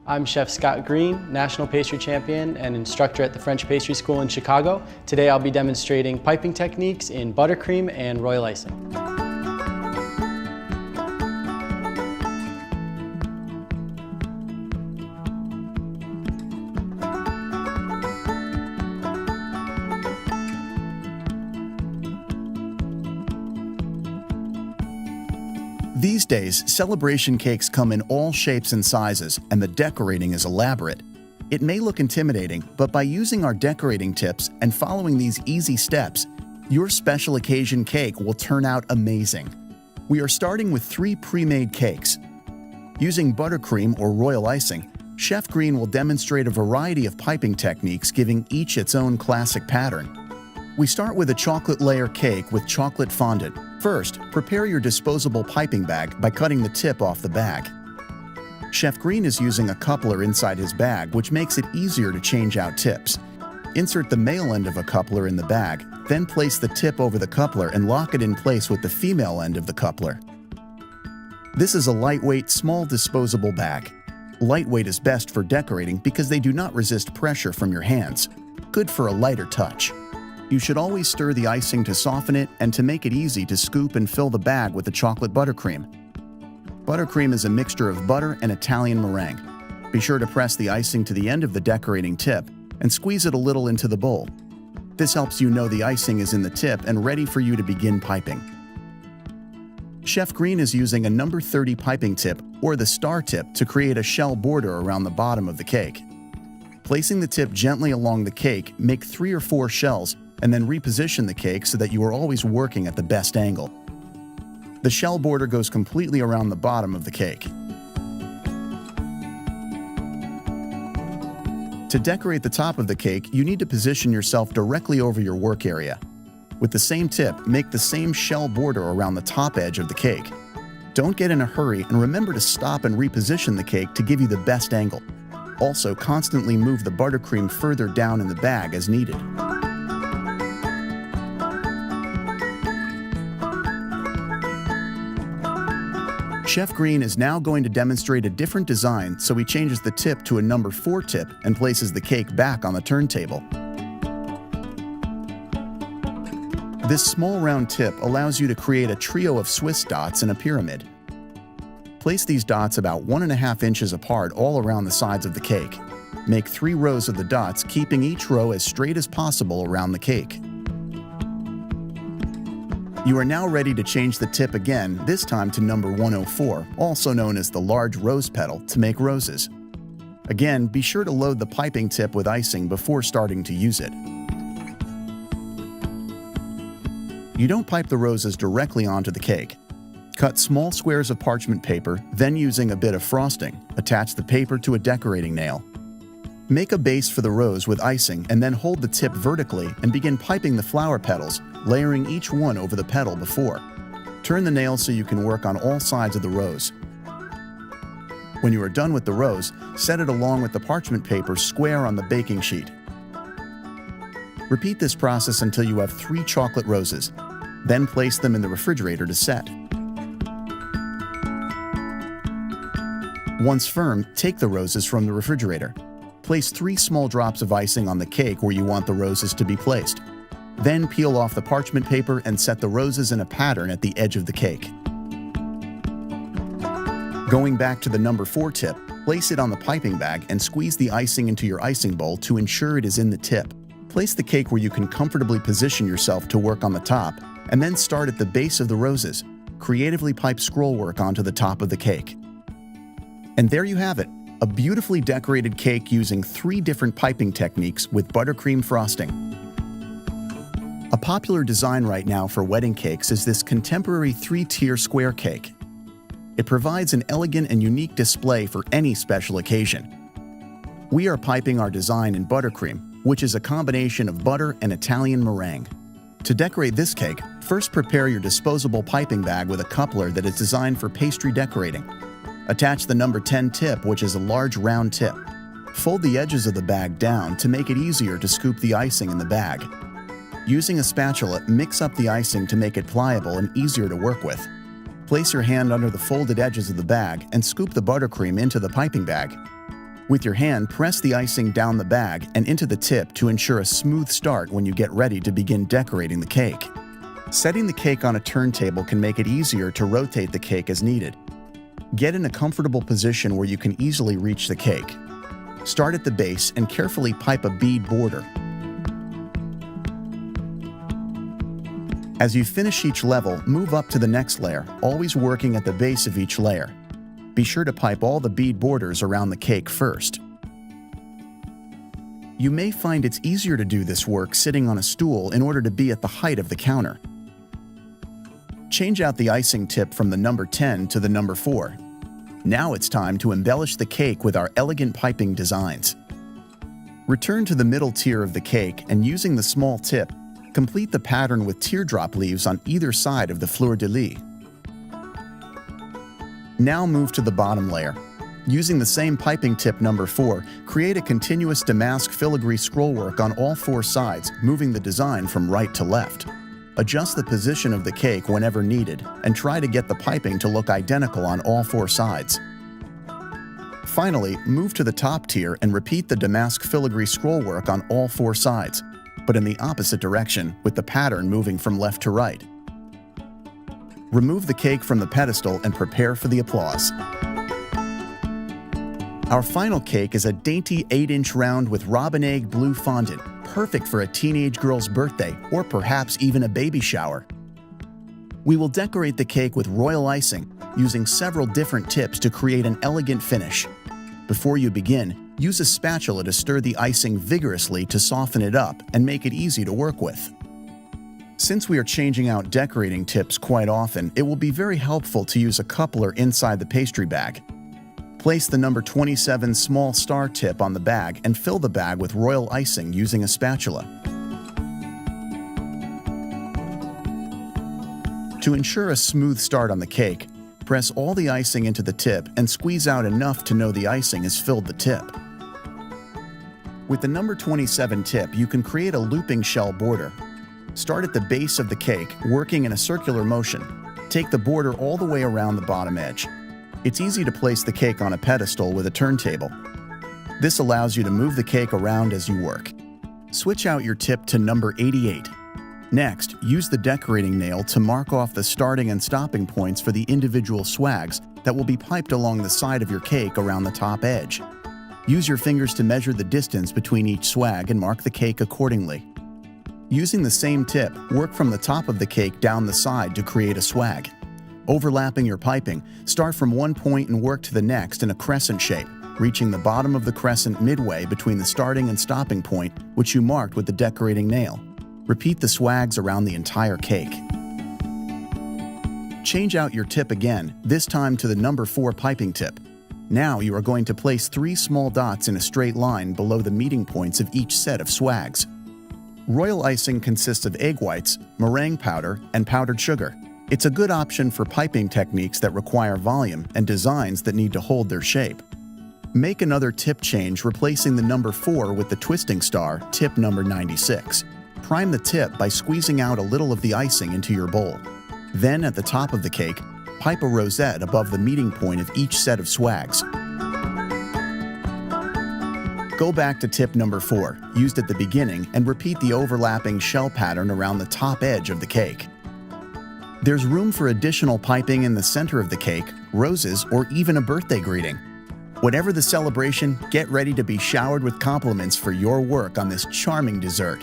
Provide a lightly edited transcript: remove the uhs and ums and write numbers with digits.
I'm Chef Scott Green, National Pastry Champion and instructor at the French Pastry School in Chicago. Today I'll be demonstrating piping techniques in buttercream and royal icing. These days, celebration cakes come in all shapes and sizes, and the decorating is elaborate. It may look intimidating, but by using our decorating tips and following these easy steps, your special occasion cake will turn out amazing. We are starting with 3 pre-made cakes. Using buttercream or royal icing, Chef Green will demonstrate a variety of piping techniques, giving each its own classic pattern. We start with a chocolate layer cake with chocolate fondant. First, prepare your disposable piping bag by cutting the tip off the bag. Chef Green is using a coupler inside his bag, which makes it easier to change out tips. Insert the male end of a coupler in the bag, then place the tip over the coupler and lock it in place with the female end of the coupler. This is a lightweight, small disposable bag. Lightweight is best for decorating because they do not resist pressure from your hands. Good for a lighter touch. You should always stir the icing to soften it and to make it easy to scoop and fill the bag with the chocolate buttercream. Buttercream is a mixture of butter and Italian meringue. Be sure to press the icing to the end of the decorating tip and squeeze it a little into the bowl. This helps you know the icing is in the tip and ready for you to begin piping. Chef Green is using a number 30 piping tip or the star tip to create a shell border around the bottom of the cake. Placing the tip gently along the cake, make 3 or 4 shells and then reposition the cake so that you are always working at the best angle. The shell border goes completely around the bottom of the cake. To decorate the top of the cake, you need to position yourself directly over your work area. With the same tip, make the same shell border around the top edge of the cake. Don't get in a hurry and remember to stop and reposition the cake to give you the best angle. Also, constantly move the buttercream further down in the bag as needed. Chef Green is now going to demonstrate a different design, so he changes the tip to a number 4 tip and places the cake back on the turntable. This small round tip allows you to create a trio of Swiss dots in a pyramid. Place these dots about 1.5 inches apart all around the sides of the cake. Make 3 rows of the dots, keeping each row as straight as possible around the cake. You are now ready to change the tip again, this time to number 104, also known as the large rose petal, to make roses. Again, be sure to load the piping tip with icing before starting to use it. You don't pipe the roses directly onto the cake. Cut small squares of parchment paper, then using a bit of frosting, attach the paper to a decorating nail. Make a base for the rose with icing and then hold the tip vertically and begin piping the flower petals, layering each one over the petal before. Turn the nail so you can work on all sides of the rose. When you are done with the rose, set it along with the parchment paper square on the baking sheet. Repeat this process until you have 3 chocolate roses. Then place them in the refrigerator to set. Once firm, take the roses from the refrigerator. Place 3 small drops of icing on the cake where you want the roses to be placed. Then peel off the parchment paper and set the roses in a pattern at the edge of the cake. Going back to the number 4 tip, place it on the piping bag and squeeze the icing into your icing bowl to ensure it is in the tip. Place the cake where you can comfortably position yourself to work on the top, and then start at the base of the roses. Creatively pipe scroll work onto the top of the cake. And there you have it, a beautifully decorated cake using 3 different piping techniques with buttercream frosting. A popular design right now for wedding cakes is this contemporary 3-tier square cake. It provides an elegant and unique display for any special occasion. We are piping our design in buttercream, which is a combination of butter and Italian meringue. To decorate this cake, first prepare your disposable piping bag with a coupler that is designed for pastry decorating. Attach the number 10 tip, which is a large round tip. Fold the edges of the bag down to make it easier to scoop the icing in the bag. Using a spatula, mix up the icing to make it pliable and easier to work with. Place your hand under the folded edges of the bag and scoop the buttercream into the piping bag. With your hand, press the icing down the bag and into the tip to ensure a smooth start when you get ready to begin decorating the cake. Setting the cake on a turntable can make it easier to rotate the cake as needed. Get in a comfortable position where you can easily reach the cake. Start at the base and carefully pipe a bead border. As you finish each level, move up to the next layer, always working at the base of each layer. Be sure to pipe all the bead borders around the cake first. You may find it's easier to do this work sitting on a stool in order to be at the height of the counter. Change out the icing tip from the number 10 to the number 4. Now it's time to embellish the cake with our elegant piping designs. Return to the middle tier of the cake and using the small tip, complete the pattern with teardrop leaves on either side of the fleur-de-lis. Now move to the bottom layer. Using the same piping tip number 4, create a continuous damask filigree scrollwork on all 4 sides, moving the design from right to left. Adjust the position of the cake whenever needed, and try to get the piping to look identical on all 4 sides. Finally, move to the top tier and repeat the damask filigree scrollwork on all 4 sides, but in the opposite direction, with the pattern moving from left to right. Remove the cake from the pedestal and prepare for the applause. Our final cake is a dainty 8-inch round with robin egg blue fondant, perfect for a teenage girl's birthday or perhaps even a baby shower. We will decorate the cake with royal icing, using several different tips to create an elegant finish. Before you begin, use a spatula to stir the icing vigorously to soften it up and make it easy to work with. Since we are changing out decorating tips quite often, it will be very helpful to use a coupler inside the pastry bag. Place the number 27 small star tip on the bag and fill the bag with royal icing using a spatula. To ensure a smooth start on the cake, press all the icing into the tip and squeeze out enough to know the icing has filled the tip. With the number 27 tip, you can create a looping shell border. Start at the base of the cake, working in a circular motion. Take the border all the way around the bottom edge. It's easy to place the cake on a pedestal with a turntable. This allows you to move the cake around as you work. Switch out your tip to number 88. Next, use the decorating nail to mark off the starting and stopping points for the individual swags that will be piped along the side of your cake around the top edge. Use your fingers to measure the distance between each swag and mark the cake accordingly. Using the same tip, work from the top of the cake down the side to create a swag. Overlapping your piping, start from one point and work to the next in a crescent shape, reaching the bottom of the crescent midway between the starting and stopping point, which you marked with the decorating nail. Repeat the swags around the entire cake. Change out your tip again, this time to the number 4 piping tip. Now you are going to place 3 small dots in a straight line below the meeting points of each set of swags. Royal icing consists of egg whites, meringue powder, and powdered sugar. It's a good option for piping techniques that require volume and designs that need to hold their shape. Make another tip change replacing the number 4 with the twisting star, tip number 96. Prime the tip by squeezing out a little of the icing into your bowl. Then at the top of the cake, pipe a rosette above the meeting point of each set of swags. Go back to tip number 4, used at the beginning, and repeat the overlapping shell pattern around the top edge of the cake. There's room for additional piping in the center of the cake, roses, or even a birthday greeting. Whatever the celebration, get ready to be showered with compliments for your work on this charming dessert.